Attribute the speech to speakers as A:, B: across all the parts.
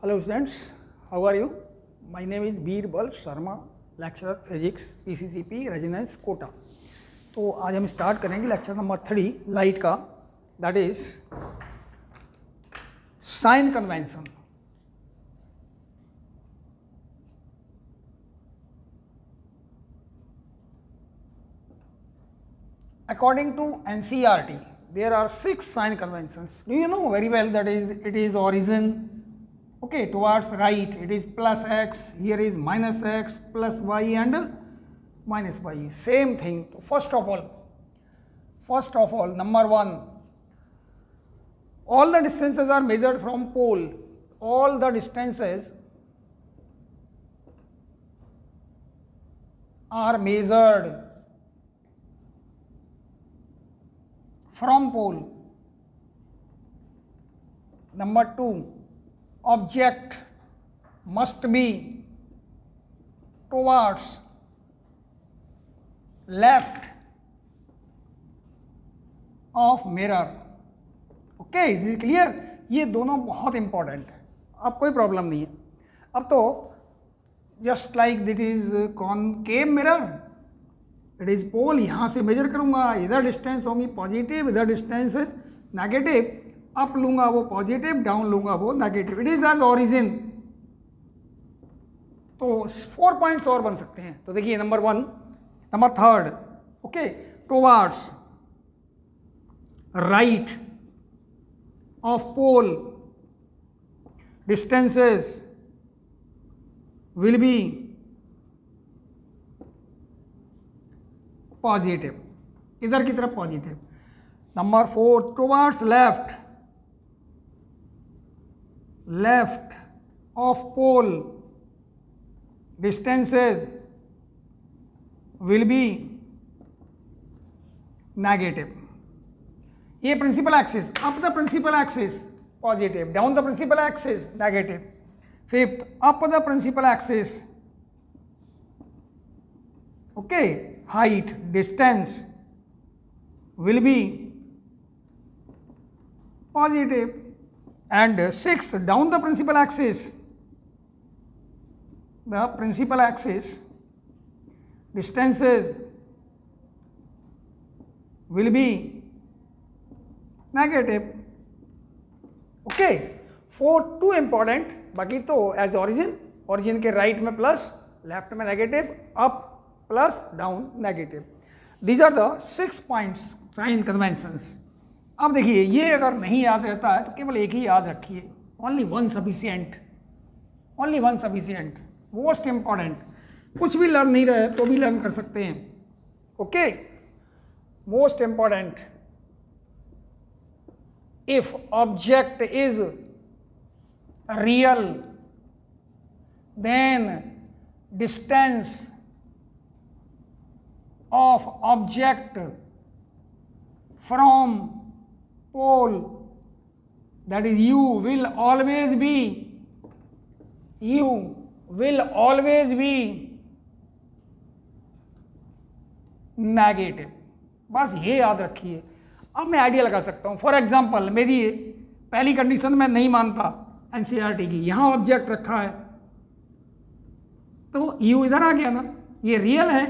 A: Hello students, how are you? My name is Birbal Sharma, lecturer physics PCCP residence Kota. तो आज हम start करेंगे lecture number 3 light का, that is sign convention. According to NCERT, there are 6 sign conventions. Do you know very well that it is origin, okay, towards right, it is plus x, here is minus x, plus y and minus y, same thing. First of all, number 1, all the distances are measured from pole. All the distances are measured from pole. Number 2, object must be towards left of mirror. Okay, is it clear? ये दोनों बहुत important है, अब कोई problem नहीं है। अब तो just like this is concave mirror, it is pole, यहाँ से मेजर करूँगा, इधर डिस्टेंस होंगी पॉजिटिव, इधर डिस्टेंस इज नेगेटिव, अप लूँगा वो पॉजिटिव, डाउन लूँगा वो negative, it is at origin. तो 4 पॉइंट्स और बन सकते हैं। तो देखिए number 1, number 3, okay, towards right of pole distances will be positive, इधर की तरफ positive. Number 4, towards left of pole distances will be negative. ये principal axis, up the principal axis positive, down the principal axis negative. 5th, up the principal axis, okay, height distance will be positive. And 6th, down the principal axis distances will be negative. Okay, 4 2 important, बाकी तो at origin के right में plus, left में negative, up plus, down negative. These are the 6 points sign conventions. अब देखिए, ये अगर नहीं याद रहता है तो केवल एक ही याद रखिए, only one sufficient, most important. कुछ भी लर्न नहीं रहे तो भी लर्न कर सकते हैं। Okay, most important, if object is real, then distance of object from pole, that is u, will always be negative। बस ये याद रखिए। अब मैं आइडिया लगा सकता हूँ। फॉर एग्जाम्पल, मेरी पहली कंडीशन मैं नहीं मानता एनसीईआरटी की, यहाँ ऑब्जेक्ट रखा है तो यू इधर आ गया ना, ये रियल है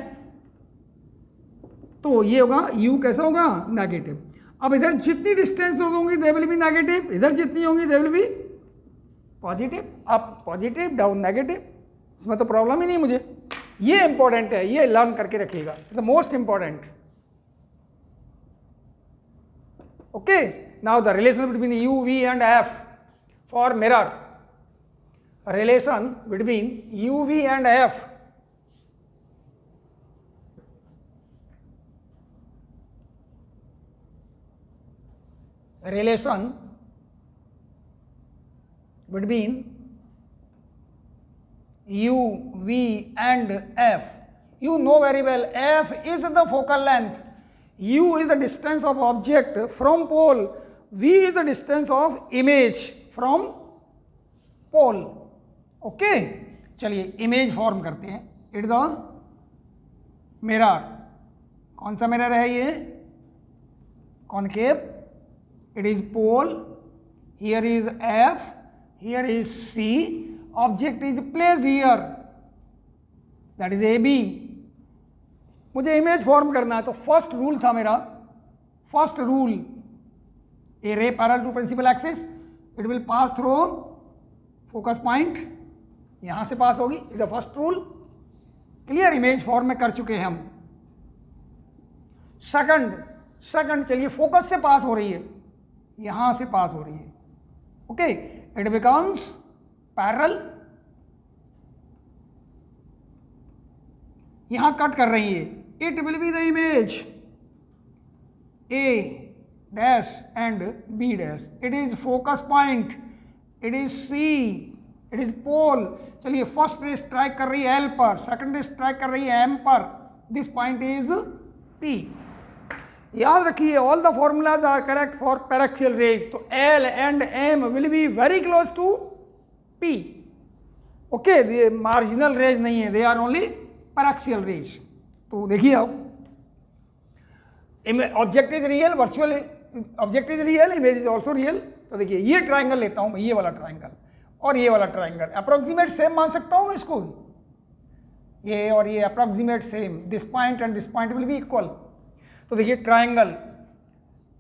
A: तो ये होगा यू कैसा होगा, नेगेटिव। अब इधर जितनी डिस्टेंस होंगी दे विल बी नेगेटिव, इधर जितनी होंगी they will be positive, up positive, down negative, इसमें तो प्रॉब्लम ही नहीं मुझे। ये इंपॉर्टेंट है, ये लर्न करके रखिएगा, the most important. Okay, now the relation between U, V and F for mirror. Relation between U, V and F. Relation between U, V and F. You know very well, F is the focal length, u is the distance of object from pole, v is the distance of image from pole। Okay, चलिए image form करते हैं। It the mirror, कौन सा mirror है ये, concave, it is pole, here is F, here is C, object is placed here, that is AB. मुझे image form करना है, तो फर्स्ट रूल था मेरा, first rule, a ray parallel to principal axis, it will pass through focus point, यहां से pass होगी, it the first rule, clear, image form में कर चुके हैं हम। सेकंड चलिए फोकस से पास हो रही है, यहां से पास हो रही है, ओके, इट बिकम्स पैरेलल, यहां कट कर रही है, it will be the image A dash and B dash, it is focus point, it is C, it is pole। चलिए फर्स्ट रे स्ट्राइक कर रही है L पर, सेकंड रे स्ट्राइक कर रही है M पर, दिस पॉइंट इज P। याद रखिए all the formulas are correct for paraxial rays, तो L and M will be very close to P, okay, ये मार्जिनल रेज नहीं है, they are only paraxial rays. तो देखिए अब object is real, virtual object is real, image is also real. तो देखिए ये ट्राइंगल लेता हूं मैं, ये वाला ट्राइंगल और ये वाला ट्राइंगल, अप्रोक्सीमेट सेम मान सकता हूं मैं इसको, ये और ये approximate same, this point and this point will be equal. तो देखिए triangle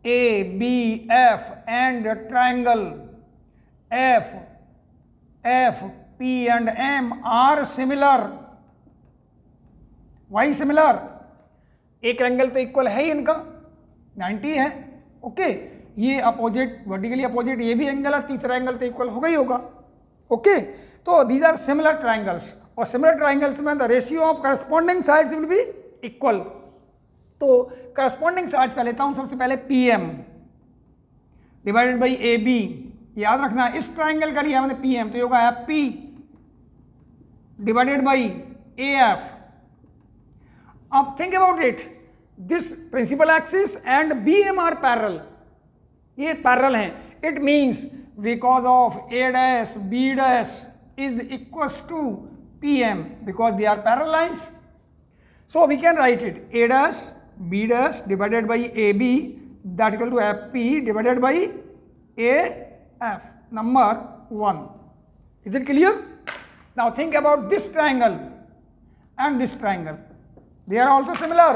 A: A B F and triangle F P and M are similar. Why similar, एक एंगल तो इक्वल है ही इनका, 90 है, ओके, ये अपोजिट, वर्टिकली अपोजिट ये भी एंगल है, तीसरा एंगल तो इक्वल होगा ही होगा, ओके। तो दीज आर सिमिलर ट्राइंगल्स, और सिमिलर ट्राइंगल्स में the ratio of corresponding sides will be equal. तो करस्पॉन्डिंग साइड्स का लेता हूं सबसे पहले PM डिवाइडेड बाई AB, याद रखना इस ट्राइंगल का लिया मैंने PM, तो ये होगा FP डिवाइडेड बाई AF। अब think about it, this principal axis and BM are parallel, ये parallel हैं, it means because of A dash B dash is equals to PM because they are parallel lines, so we can write it A dash B dash divided by AB that equal to FP divided by AF, number 1. Is it clear? Now think about this triangle and this triangle, they are also similar,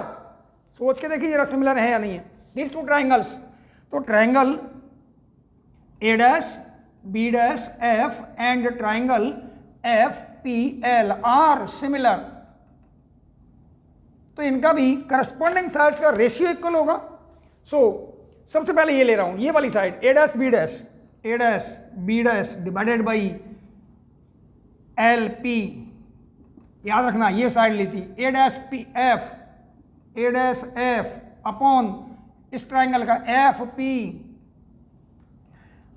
A: सोच के देखिए जरा similar है या नहीं है, these two triangles। तो triangle A dash B dash F and triangle FPL are similar, तो इनका भी करस्पॉन्डिंग साइड्स का रेशियो इक्वल होगा। सो सबसे पहले ये ले रहा हूं, ये वाली side A dash B dash divided by LP, याद रखना ये साइड ली थी A dash F अपॉन इस ट्राइंगल का FP,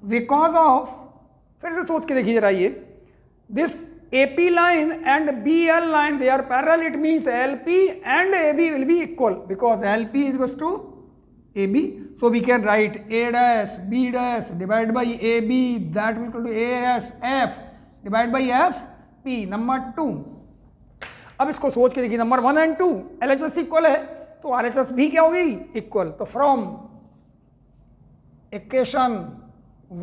A: बिकॉज ऑफ, फिर से सोच के देखिए जरा, ये this AP line and BL line they are parallel, it means LP and AB will be equal because LP is equals to AB, so we can write A dash B dash divided by AB that will equal to A dash F divided by FP, number 2। अब इसको सोच के देखिए, number 1 and 2 LHS equal है, तो RHS भी क्या होगी इक्वल। तो from equation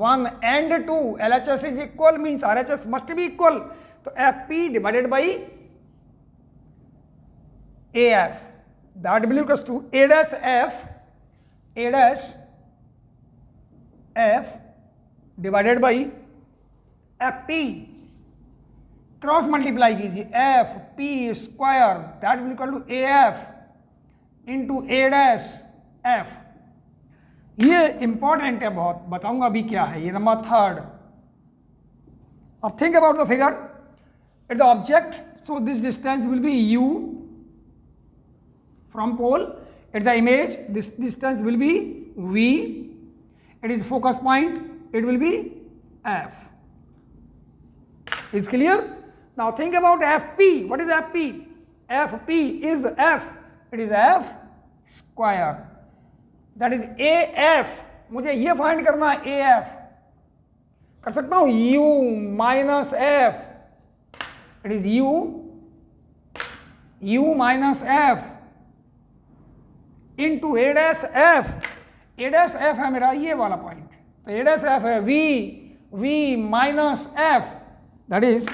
A: 1 and 2 LHS is equal means RHS must be equal, तो FP divided by AF that will equals to A dash F divided by FP, cross multiply कीजिए FP square that will equal to AF into A dash F। ये important है बहुत, बताऊंगा अभी क्या है ये, नंबर 3। अब think about the figure at the object, so this distance will be U from pole, at the image this distance will be V, it is focus point, it will be F. Is clear? Now think about FP. What is FP? FP is F, it is F square, that is AF। मुझे ये find करना है AF, कर सकता हूं U minus F, it is U minus F into A dash F। A dash F है मेरा ये वाला पॉइंट, तो A dash F है V V minus F, that is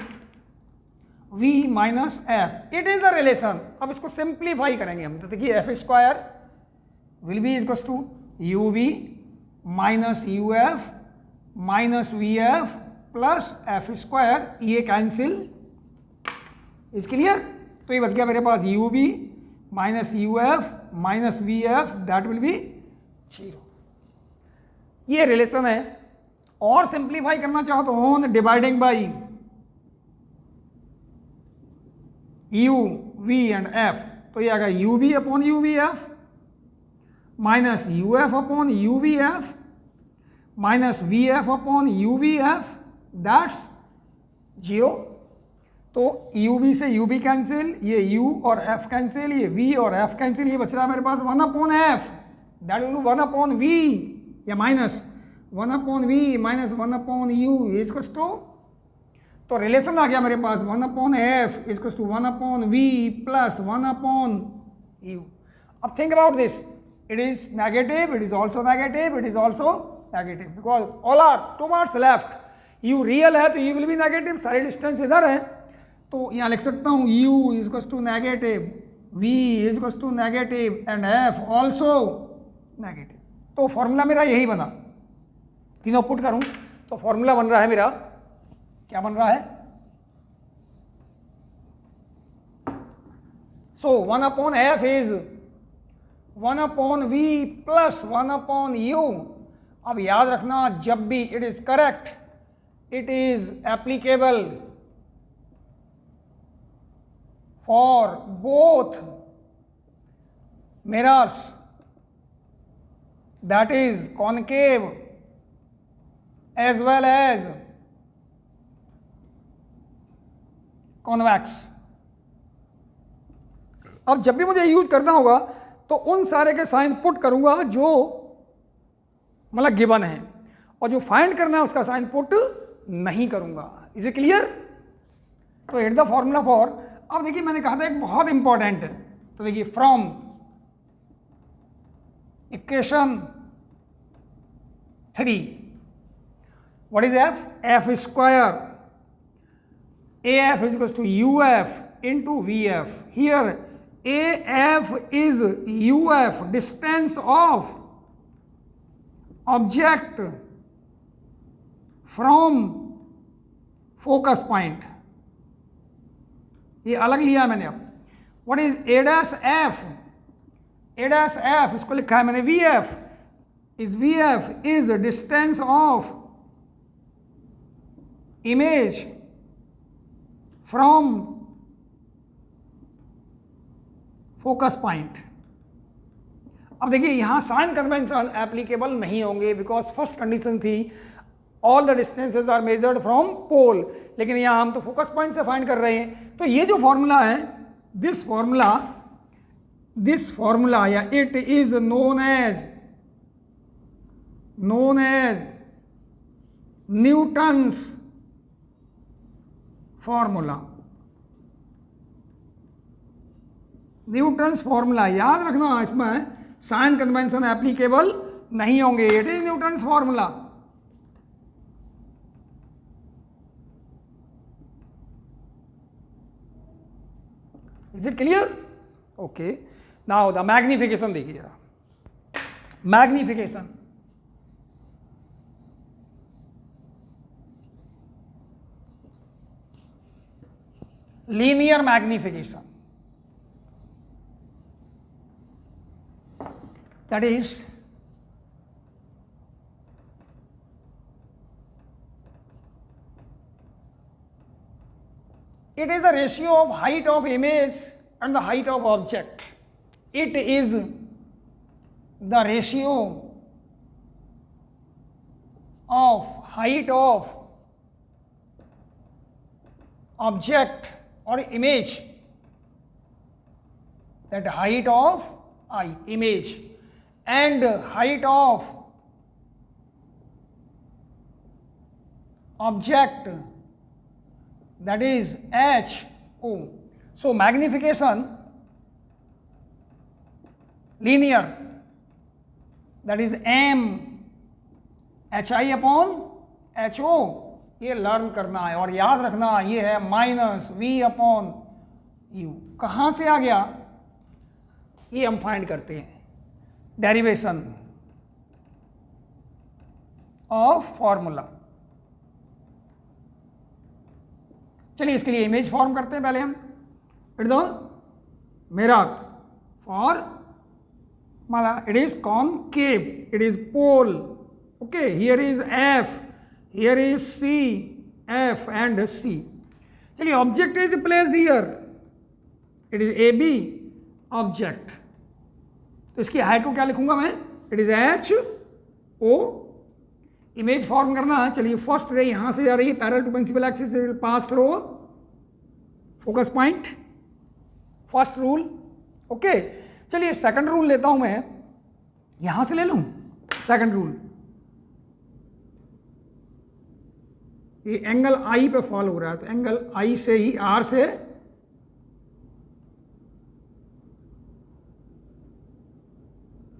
A: V minus F. It is the relation. अब इसको simplify करेंगे हम, तो देखिए F square will be equals to U V minus U F minus V F plus F square, ये cancel, is clear. तो ये बच गया मेरे पास U B minus U F minus V F, that will be 0। ये relation है। और सिंप्लीफाई करना चाहो तो on dividing by U V and F, तो ये आएगा U B upon U V F minus U F upon U V F minus V F upon U V F, that's 0। तो यू बी से U B cancel, ये U और F cancel, ये V और F cancel, ये बच रहा है मेरे पास 1 upon F, that will 1 upon V, या minus 1 upon V minus 1 upon U is to, तो रिलेशन आ गया मेरे पास 1 upon F is to 1 upon we plus 1 upon u. अब think about this, it is negative, it is also negative, it is also negative, because all are towards left. U real है तो u will be negative, सारे distance इधर है, तो यहाँ लिख सकता हूँ u is too negative, v is too negative and f also negative. तो फॉर्मूला मेरा यही बना, तीनों पुट करूँ तो फॉर्मूला बन रहा है मेरा, क्या बन रहा है? सो 1 upon f is 1 upon v plus 1 upon u। अब याद रखना, जब भी it is correct, it is applicable for both mirrors, that is concave as well as convex। अब जब भी मुझे यूज करना होगा तो उन सारे के साइन पुट करूंगा जो मतलब गिवन है, और जो फाइंड करना है उसका साइन पुट नहीं करूंगा। Is it clear? तो इट द फॉर्मूला फॉर, अब देखिए मैंने कहा था एक बहुत इंपॉर्टेंट है, तो देखिए from equation 3, what is F? F square A F is equals to u F into v F. Here A F is u F, distance of object from focus point, ये अलग लिया मैंने। अब what is A dash F? A dash F इसको लिखा है मैंने v F, is v F is distance of image from focus point. अब देखिए यहां साइन कन्वेंशन एप्लीकेबल नहीं होंगे, बिकॉज फर्स्ट कंडीशन थी all the distances are measured from pole, लेकिन यहाँ हम तो फोकस पॉइंट से फाइंड कर रहे हैं। तो ये जो फॉर्मूला है, दिस फॉर्मूला या it is known as Newton's formula. Newton's formula याद रखना, इसमें साइन कन्वेंशन एप्लीकेबल नहीं होंगे, it is Newton's formula. Is it clear? Okay. Now the magnification देखिए जरा, magnification, linear magnification, that is it is the ratio of height of image and the height of object. It is the ratio of height of object or image, that height of image and height of object, that is HO. So magnification linear, that is M HI upon H O, ये learn करना है और याद रखना ये है minus V upon you. कहाँ से आ गया ये हम फाइंड करते हैं, डेरिवेशन ऑफ फॉर्मूला। चलिए इसके लिए इमेज फॉर्म करते हैं पहले हम। It the mirror formula, it is concave, it is pole, okay, here is F, here is C, F and C. चलिए object is placed here, it is A B object, तो इसकी height को क्या लिखूंगा मैं, it is H O. Image form करना है, चलिए फर्स्ट रे यहां से जा रही है parallel to principal axis, it will pass through focus point, first rule, okay. चलिए सेकंड रूल लेता हूं मैं, यहां से ले लूं सेकंड रूल, ये एंगल आई पे फॉल हो रहा है, तो एंगल आई से ही आर से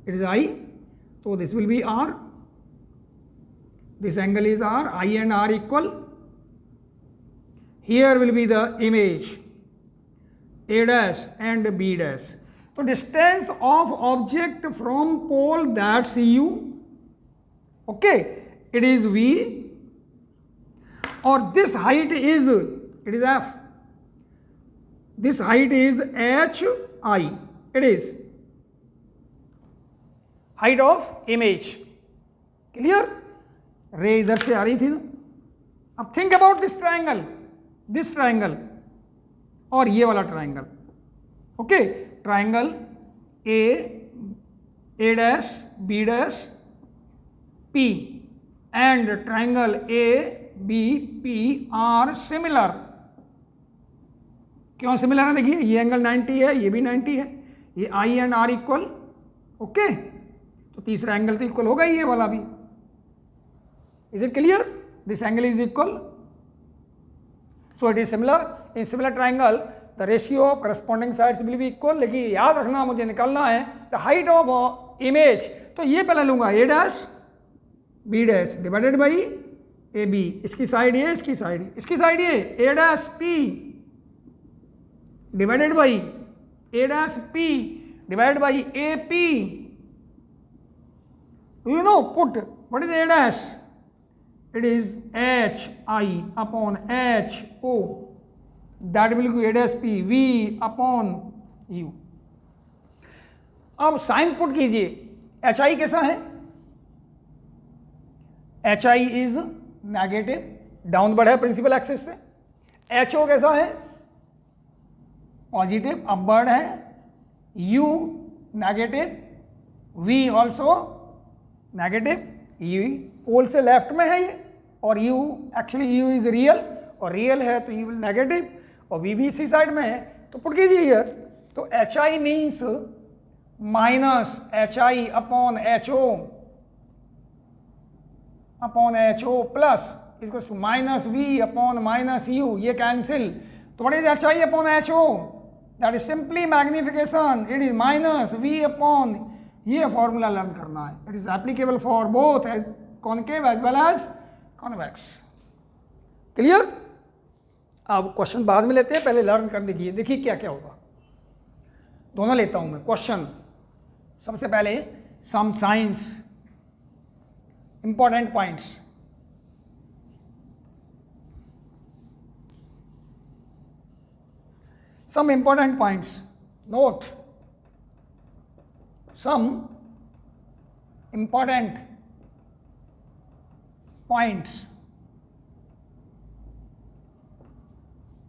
A: इट इज आई, तो this will be r, this angle is R, I and R equal, here will be the image A dash and B dash. So distance of object from pole, that's U, okay, it is V, or this height is, it is F, this height is H I, it is height of image, clear? रे इधर से आ रही थी ना। अब think about this triangle और ये वाला triangle, okay, triangle A dash B dash P and triangle A B P are similar. क्यों सिमिलर है, देखिए ये एंगल 90 है, ये भी 90 है, ये आई एंड आर इक्वल, ओके, तो तीसरा एंगल तो इक्वल होगा, ये वाला भी। Is it clear? This angle is equal. So it is similar. In similar triangle, the ratio of corresponding sides will be equal. लेकिन याद रखना मुझे निकालना है the height of image. तो ये पहले लूँगा a dash b dash divided by a b. इसकी साइड ये, इसकी साइड ये a dash p divided by a dash p divided by a p. Do you know put what is a dash? It is H I upon H O, that will be A dash P V upon U. अब sign put कीजिए, H I कैसा है, H I is negative, downward है principal axis से। H ओ कैसा है, positive upward है। U negative, V also negative, U pole से लेफ्ट में है ये, और u actually u is real, और रियल है तो u विल नेगेटिव, और v भी इसी साइड में है, तो पुट कीजिए हियर, तो H I means minus H I upon H O plus इसको minus V upon minus U, ये कैंसिल, तो what is H I upon H O, that is simply magnification, it is minus V upon, ये formula learn करना है, it is applicable for both as concave as well as convex, clear? अब question बाद में लेते हैं, पहले learn कर देखिए, देखिए क्या क्या होगा। दोनों लेता हूं मैं क्वेश्चन। सबसे पहले some science, important points. Some important points, note some important points.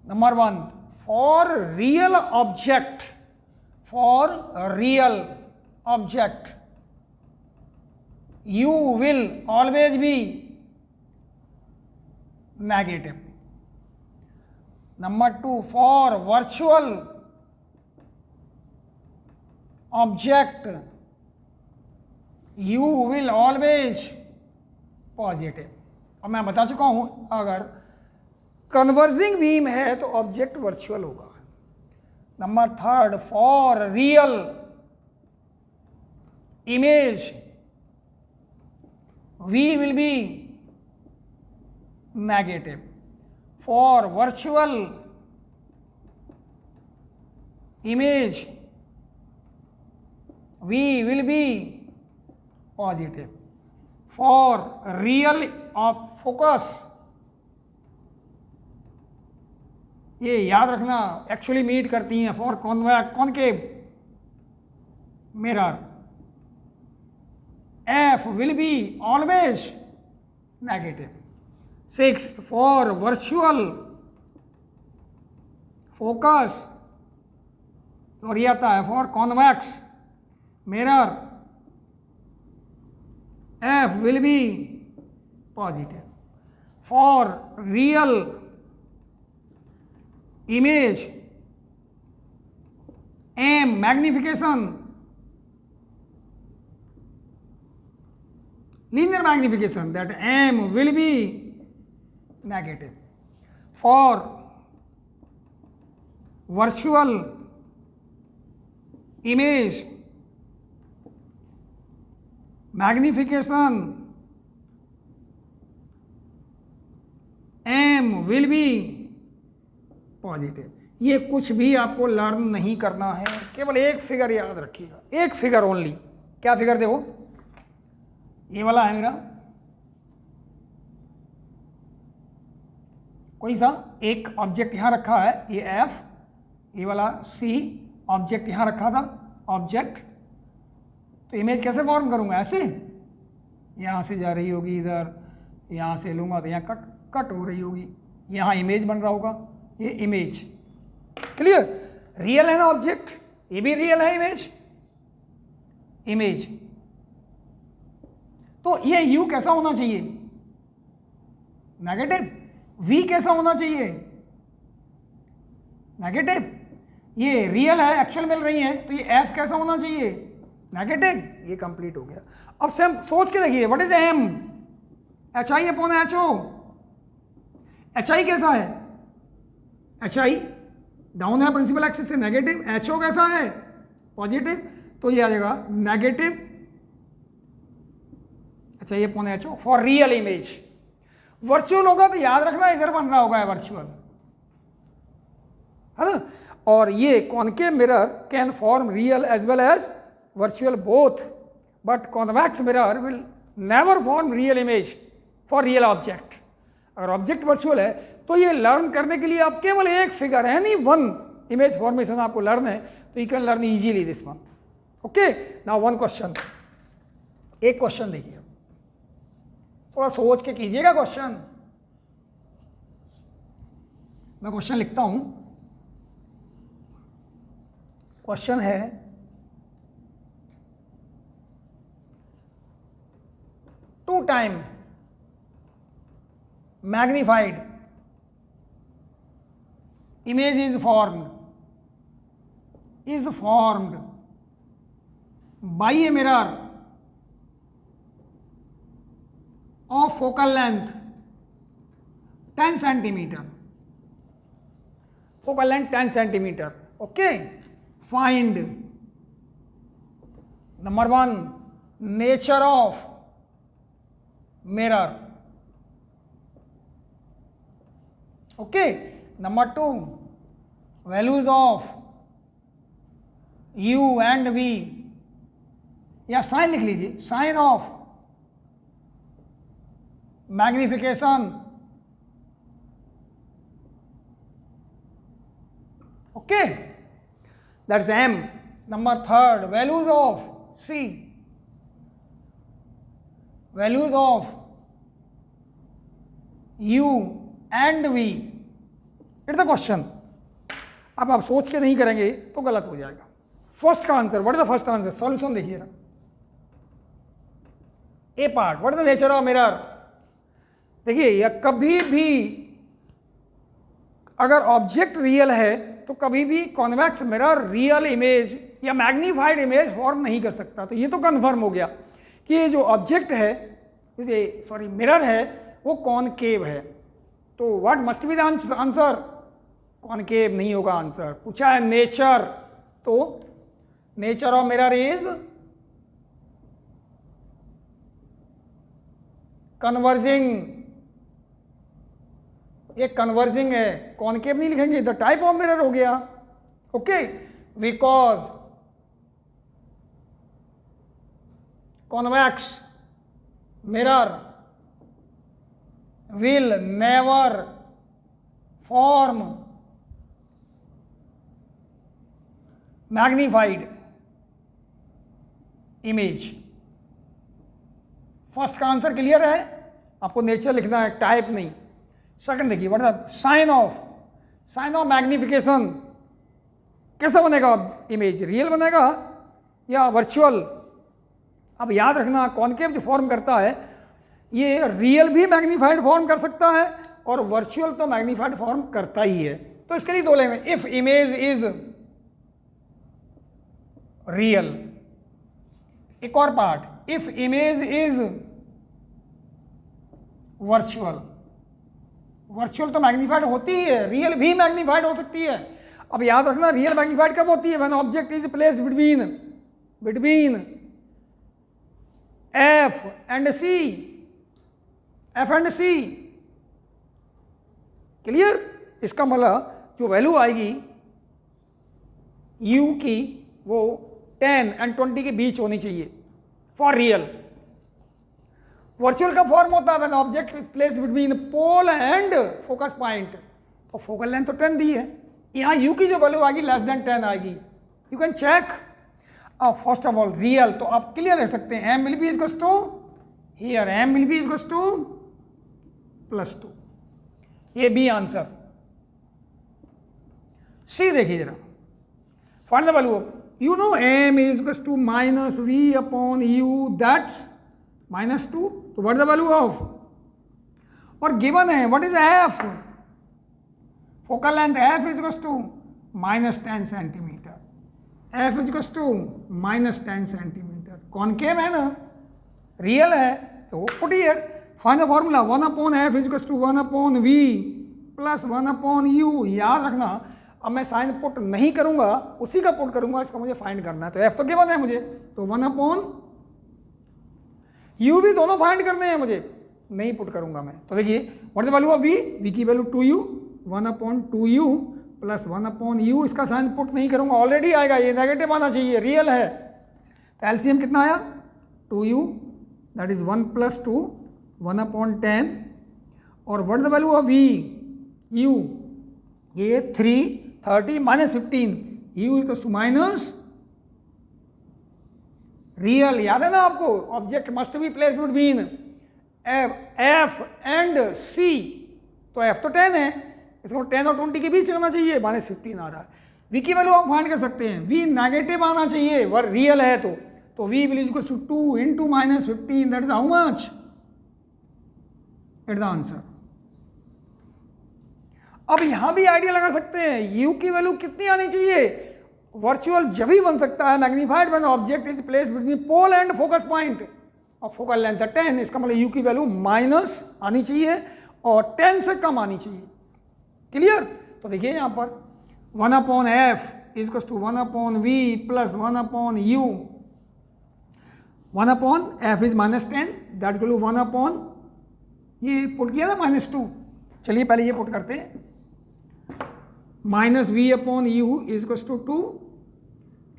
A: Number 1, for real object, u will always be negative. Number 2, for virtual object, u will always positive. अब मैं बता चुका हूं, अगर कन्वर्जिंग बीम है तो ऑब्जेक्ट वर्चुअल होगा। Number 3, for real image v will be negative. For virtual image, V will be positive. For real of focus, ये याद रखना एक्चुअली मीट करती हैं. For concave mirror, F will be always negative. Sixth, for virtual focus, और ये आता है for convex mirror, F will be positive. For real image, M magnification, linear magnification, that M will be negative. For virtual image magnification, M will be positive. ये कुछ भी आपको learn नहीं करना है, केवल एक फिगर याद रखिएगा, एक फिगर ओनली. क्या फिगर देखो, ये वाला है मेरा, कोई सा एक ऑब्जेक्ट यहां रखा है, ये एफ, ये वाला सी, ऑब्जेक्ट यहां रखा था, ऑब्जेक्ट. तो इमेज कैसे फॉर्म करूंगा, ऐसे यहां से जा रही होगी इधर, यहां से लूंगा तो यहां कट हो रही होगी, यहां इमेज बन रहा होगा, ये इमेज. क्लियर. रियल है ना ऑब्जेक्ट, ये भी रियल है इमेज. तो ये यू कैसा होना चाहिए, नेगेटिव. वी कैसा होना चाहिए, नेगेटिव. ये रियल है, एक्चुअल मिल रही है, तो ये एफ कैसा होना चाहिए, नेगेटिव. ये कंप्लीट हो गया. अब से हम सोच के देखिए, what is M, H I upon H O. H I कैसा है, एच आई डाउन है प्रिंसिपल एक्सिस से, नेगेटिव. एच ओ कैसा है, पॉजिटिव. तो ये आ जाएगा negative H I upon H O for real image. Virtual होगा तो याद रखना इधर बन रहा होगा वर्चुअल, है ना. और ये concave mirror can form real as well as virtual both, but convex mirror will never form real image for real object. अगर ऑब्जेक्ट वर्चुअल है तो ये लर्न करने के लिए आप केवल एक फिगर है, नहीं वन इमेज फॉर्मेशन आपको लर्न है, तो you can learn easily this one. Okay. Now one question, एक क्वेश्चन देखिए, थोड़ा सोच के कीजिएगा क्वेश्चन. मैं क्वेश्चन लिखता हूं. क्वेश्चन है, two times magnified image is formed by a mirror of focal length 10 centimeter, focal length 10 centimeter. Okay, find number 1 nature of mirror. Okay, number 2 values of u and v, या sign लिख लीजिए, sign of magnification. Okay, that's M. Number 3 values of C, values of u and v. It's the question. अब आप सोच के नहीं करेंगे तो गलत हो जाएगा. फर्स्ट का answer, what is the first answer, solution देखिए ना. A part, what is the nature of mirror. देखिए, या कभी भी अगर ऑब्जेक्ट रियल है तो कभी भी कॉन्वेक्स मिरर रियल इमेज या मैग्नीफाइड इमेज फॉर्म नहीं कर सकता. तो ये तो कन्फर्म हो गया कि ये जो ऑब्जेक्ट है, सॉरी मिरर है, वो कॉनकेव है. तो what must be the answer, concave नहीं होगा आंसर. पूछा है नेचर, तो nature of mirror is converging ये कन्वर्जिंग है, कॉनकेव नहीं लिखेंगे, द टाइप ऑफ मिरर हो गया। Okay, because convex mirror will never form magnified image. First का आंसर क्लियर है, आपको नेचर लिखना है, टाइप नहीं। सेकंड देखिए, what is the sign of magnification. कैसा बनेगा इमेज, रियल बनेगा या वर्चुअल? अब याद रखना, कॉनकेव जो फॉर्म करता है ये रियल भी मैग्नीफाइड फॉर्म कर सकता है और वर्चुअल तो मैग्नीफाइड फॉर्म करता ही है। तो इसके लिए दो लेंगे, इफ इमेज इज रियल। एक और part, if image is virtual. Virtual तो मैग्नीफाइड होती ही है, रियल भी मैग्नीफाइड हो सकती है। अब याद रखना, रियल मैग्नीफाइड कब होती है? When object is placed between F and C. Clear? इसका मतलब जो वैल्यू आएगी u की वो 10 और 20 के बीच होनी चाहिए फॉर रियल। वर्चुअल का फॉर्म होता है when object is placed between pole and focus point, और फोकल लेंथ तो 10 दी है, यहाँ u की जो वैल्यू आएगी लेस देन 10 आएगी। You can check. अब फर्स्ट ऑफ ऑल रियल, तो आप क्लियर रख सकते हैं, m will be equals to, here m will be equals to +2। ये बी आंसर। सी देखिए जरा, find the value of, you know m is equals to -v upon u, that's -2। तो what is the value of, और given है what is f, focal length f is equals to -10 centimetre, f is equals to -10 centimetre. Concave है ना, real है, तो put here, find the formula 1/f is equals to 1/v plus 1/u। याद रखना, अब मैं साइन पुट नहीं करूंगा, उसी का पुट करूंगा, इसका मुझे फाइंड करना है। तो f तो गिवन है मुझे, तो 1/u भी दोनों फाइंड करने हैं मुझे, नहीं पुट करूंगा मैं। तो देखिए what is the value of v की value 2u, 1/2u plus 1/u। इसका साइन पुट नहीं करूंगा, ऑलरेडी आएगा, ये नेगेटिव आना चाहिए, रियल है। तो एलसीएम कितना आया, 2u, दैट इज 1 + 2, 1/10, और what is the value of v, u, ये 3, 30 -15, u equals to minus real. याद है ना आपको, object must be placed between f and c, तो f तो 10 है, इसको 10 और 20 के बीच होना चाहिए, -15 आ रहा है। v की वैल्यू आप फाइंड कर सकते हैं, v नेगेटिव आना चाहिए, वर रियल है तो v will equals to 2 × -15, that is how much, it the answer. अब यहां भी आइडिया लगा सकते हैं, u की वैल्यू कितनी आनी चाहिए, वर्चुअल जब ही बन सकता है magnified when object is placed between pole and focus point, और फोकल लेंथ 10, इसका मतलब u की वैल्यू माइनस आनी चाहिए और 10 से कम आनी चाहिए। क्लियर? तो देखिए यहाँ पर 1/f is equals to 1/v plus 1/u, 1/f is -10, that equal to 1/, ये पुट किया ना -2, चलिए पहले ये पुट करते हैं, -v/u is equals to 2,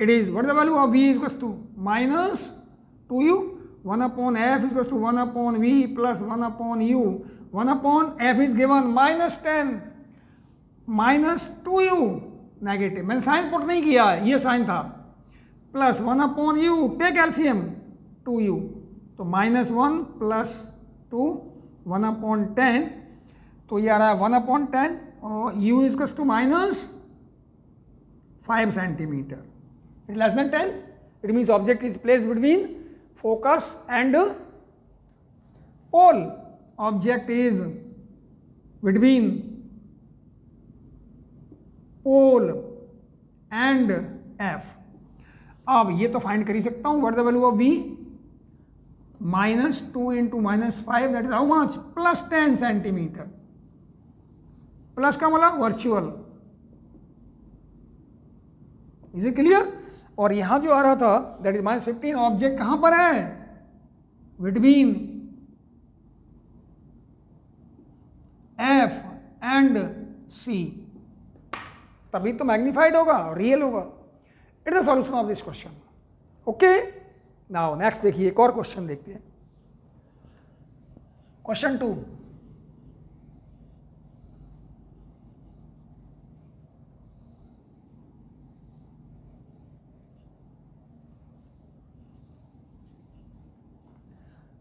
A: it is what the value of v is equals to -2u, 1/f is equals to 1/v plus 1/u, 1/f is given -10, -2u negative, मैंने sign put नहीं किया है, ये साइन था, plus 1/u, take LCM 2u, तो -1 plus 2, 1/10, तो ये आ रहा है 1/10, और u is equals to -5 centimetre, it less than 10, it means object is placed between focus and pole, object is between pole and f। अब ये तो फाइंड कर ही सकता हूं, what the value of v, -2 × -5, that is how much, +10 centimetre. Plus का मतलब virtual, is it clear? और यहां जो आ रहा था दैट इज -15, ऑब्जेक्ट कहां पर है, बिटवीन f एंड सी, तभी तो मैग्नीफाइड होगा, रियल होगा। It is the solution of this question. Okay, now next देखिए, एक और क्वेश्चन देखते हैं। Question 2,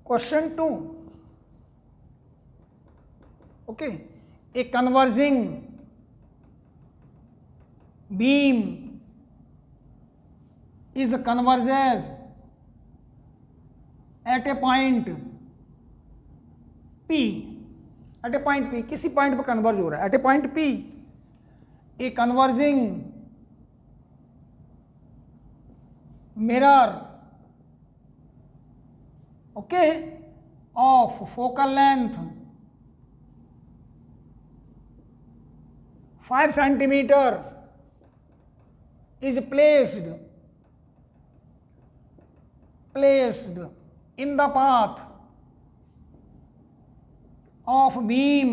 A: question 2, okay, a converging beam is converges at a point P, at a point P, किसी पॉइंट पर कन्वर्ज हो रहा है, at a point P, a converging mirror, okay, of focal length 5 centimeter is placed in the path of beam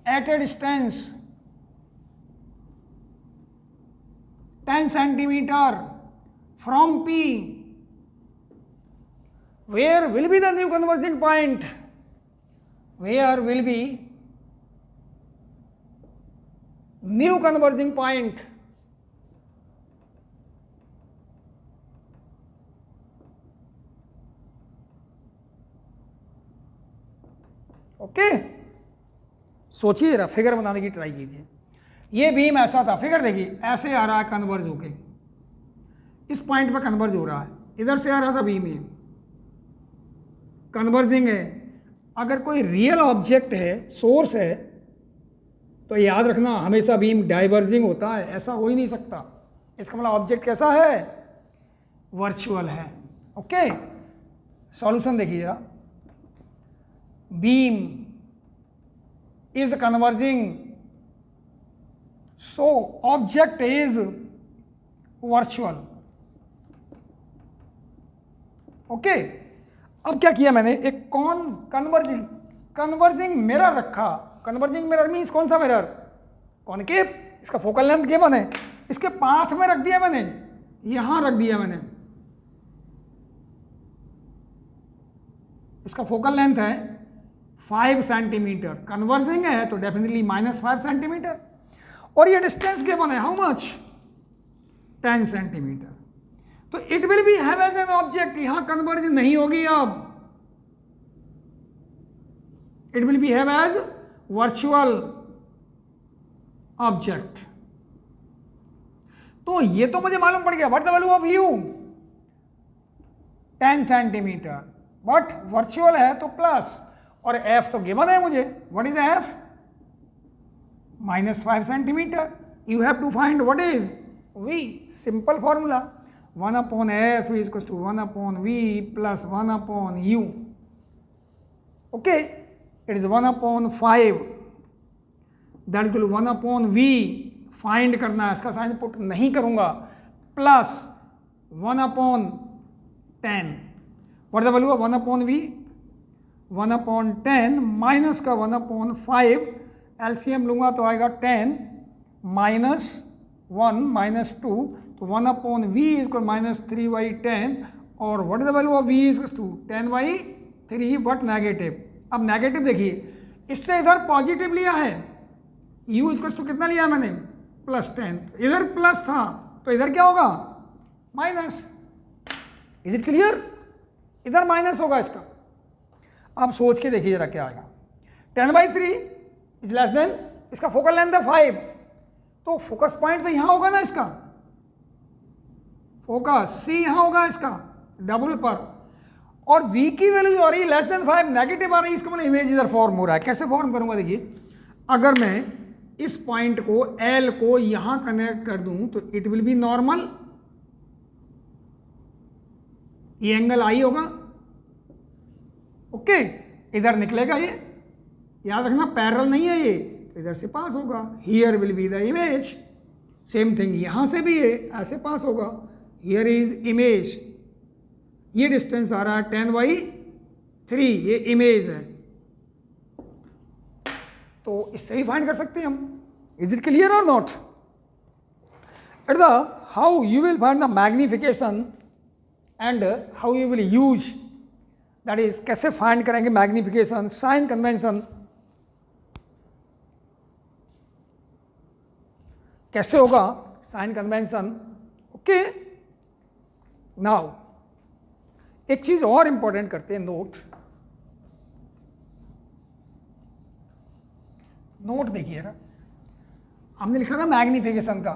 A: at a distance 10 centimeter from P, where will be the new converging point? Where will be new converging point? Okay, सोचिए जरा, figure बनाने की try कीजिए। ये beam ऐसा था, figure देखिए, ऐसे आ रहा है कन्वर्ज होके, इस पॉइंट पे कन्वर्ज हो रहा है, इधर से आ रहा था बीम, ये कन्वर्जिंग है। अगर कोई रियल ऑब्जेक्ट है, सोर्स है, तो याद रखना हमेशा बीम डाइवर्जिंग होता है, ऐसा हो ही नहीं सकता। इसका मतलब ऑब्जेक्ट कैसा है? वर्चुअल है। ओके, सॉल्यूशन देखिए जरा। Beam is converging, so object is virtual. Okay, अब क्या किया मैंने, एक कन्वर्जिंग मिरर रखा। कन्वर्जिंग मिरर मीन्स कौन सा मिरर? कॉनकेव। इसका फोकल लेंथ गिवन है, इसके पाथ में रख दिया मैंने, यहां रख दिया मैंने। इसका फोकल लेंथ है 5 सेंटीमीटर, कन्वर्जिंग है तो डेफिनेटली -5 सेंटीमीटर, और ये डिस्टेंस गिवन है हाउ मच? 10 सेंटीमीटर। तो it will be have as an object, यहां कन्वर्ज नहीं होगी, अब it will be have as virtual object. तो ये तो मुझे मालूम पड़ गया, what the value of u? 10 centimetre, but virtual है तो प्लस, और एफ तो गिवन है मुझे, what is f? -5 centimetre. You have to find what is v, simple formula, 1/f is equals to 1/v plus 1/u. Okay, it is 1/5, that is equal to 1/v, find करना है, इसका sign put नहीं करूंगा, plus 1/10, what the value of 1/v? 1/10 minus का 1/5, LCM लूंगा तो आएगा 10 -1 -2, तो 1/v इज इक्वल -3/10, और what is the value of v is equal to 10/3, but negative. अब नेगेटिव देखिए, इससे इधर पॉजिटिव लिया है, u इज टू कितना लिया मैंने? +10, इधर प्लस था तो इधर क्या होगा? माइनस। Is it clear? इधर माइनस होगा इसका। अब सोच के देखिए जरा क्या आएगा। 10/3 इज लेस देन, इसका फोकल लेंथ है 5, तो फोकस पॉइंट तो यहां होगा ना, इसका फोकस C यहां होगा इसका डबल पर, और V की वैल्यू जो आ रही है <5 नेगेटिव आ रही है, इसका मतलब इमेज इधर फॉर्म हो रहा है। कैसे फॉर्म करूंगा देखिए, अगर मैं इस पॉइंट को L को यहां कनेक्ट कर दूं तो इट विल बी नॉर्मल, ये एंगल I होगा। ओके, इधर निकलेगा ये, याद रखना पैरेलल नहीं है ये, तो इधर से पास होगा, here will be the image. Same thing यहां से भी है, ऐसे पास होगा, हियर इज इमेज। ये डिस्टेंस आ रहा है 10/3, ये इमेज है। तो इससे भी फाइंड कर सकते हैं हम. इज इट क्लियर और not? At the how you will find the magnification and how you will use, that is कैसे फाइंड करेंगे मैग्निफिकेशन, साइन कन्वेंशन कैसे होगा, साइन कन्वेंशन. ओके, नाउ एक चीज और इंपॉर्टेंट करते हैं, नोट. नोट देखिएगा, हमने लिखा था मैग्निफिकेशन का,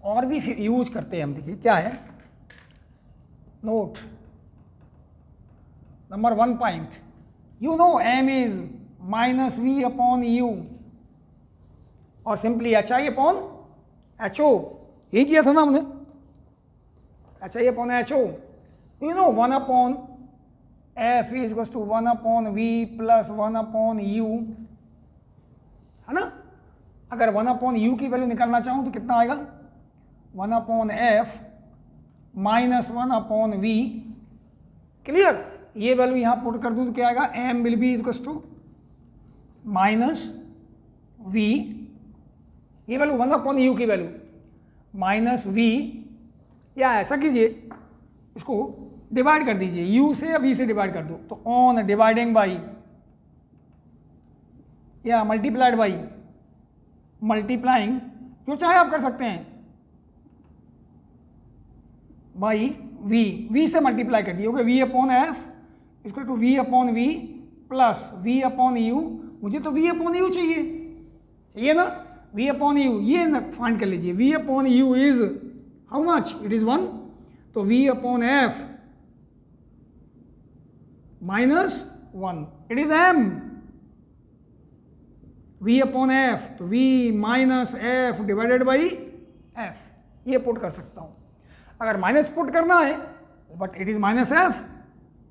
A: और भी यूज करते हैं हम. देखिए क्या है, note number 1 point, you know m is minus V upon U और सिंपली एच आई अपॉन एच ओ. यही किया था ना हमने, H I upon H O. You know 1 upon F is equal to 1 upon we plus 1 upon U, है ना. अगर 1 upon u की वैल्यू निकालना चाहूँ तो कितना आएगा, 1 upon f minus 1 upon v. Clear? ये वैल्यू यहाँ पुट कर दूँ तो क्या आएगा, m will be equal to minus v, ये वैल्यू 1 अपॉन यू की वैल्यू माइनस वी, या ऐसा कीजिए इसको डिवाइड कर दीजिए, u से या v से डिवाइड कर दो, तो ऑन डिवाइडिंग बाई या मल्टीप्लाइड बाई, मल्टीप्लाइंग जो चाहे आप कर सकते हैं, बाई v से मल्टीप्लाई कर दिए, okay. v upon f equal to v upon v plus v upon u. मुझे तो v अपॉन u चाहिए ना, v अपॉन u, ये फाइंड कर लीजिए. v upon u is how much, it is 1, तो v upon f minus 1, it is m. v upon f, तो v minus f divided by f, ये put कर सकता हूँ. अगर माइनस पुट करना है, but it is minus f,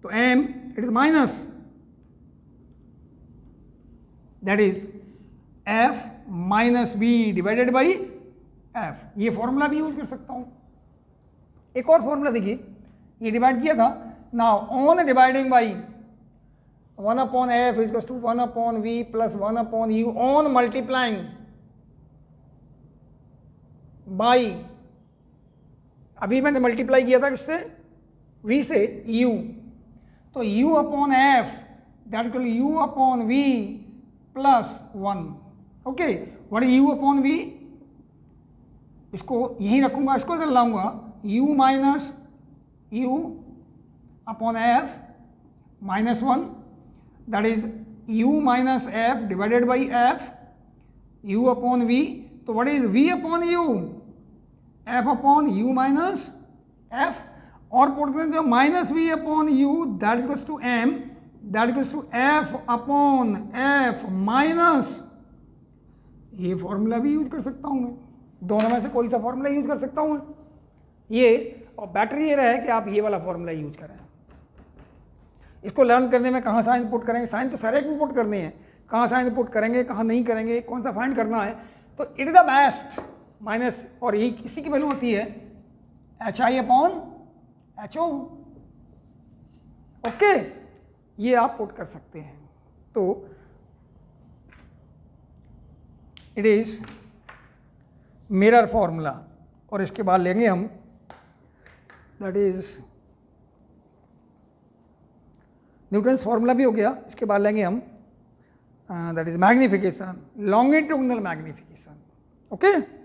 A: तो m it is minus, that is f minus b divided by f. ये फॉर्मूला भी यूज कर सकता हूँ. एक और फॉर्मूला देखिए, ये डिवाइड किया था. Now on dividing by 1 upon F is to 1 upon we plus 1 upon u, on multiplying by, अभी मैंने मल्टीप्लाई किया था किससे, v से u, तो u upon F that equal u upon v plus 1. Okay, what is u upon v, इसको यहीं रखूंगा, इसको इधर लाऊंगा, u minus u upon f minus 1, that is u minus f divided by f, u upon v, तो what is v upon u, f upon u minus f, और put करते हैं minus v upon u that is to m that is to f upon f minus, ये formula भी use कर सकता हूँ मैं, दोनों में से कोई सा फॉर्मूला यूज कर सकता हूँ मैं ये. और बेटर ये रहे कि आप ये वाला फॉर्मूला यूज करें. इसको लर्न करने में कहाँ साइन पुट करेंगे, साइन तो सारे में पुट करने हैं, कहाँ साइन पुट करेंगे कहाँ नहीं करेंगे, कौन सा फाइंड करना है, तो it is the best minus, और ये इसी की वैल्यू होती है H I upon H o. Okay, ये आप पुट कर सकते हैं. तो इट इज मिरर फॉर्मूला, और इसके बाद लेंगे हम दैट इज न्यूटन्स फॉर्मूला भी हो गया. इसके बाद लेंगे हम that is magnification, longitudinal magnification. Okay.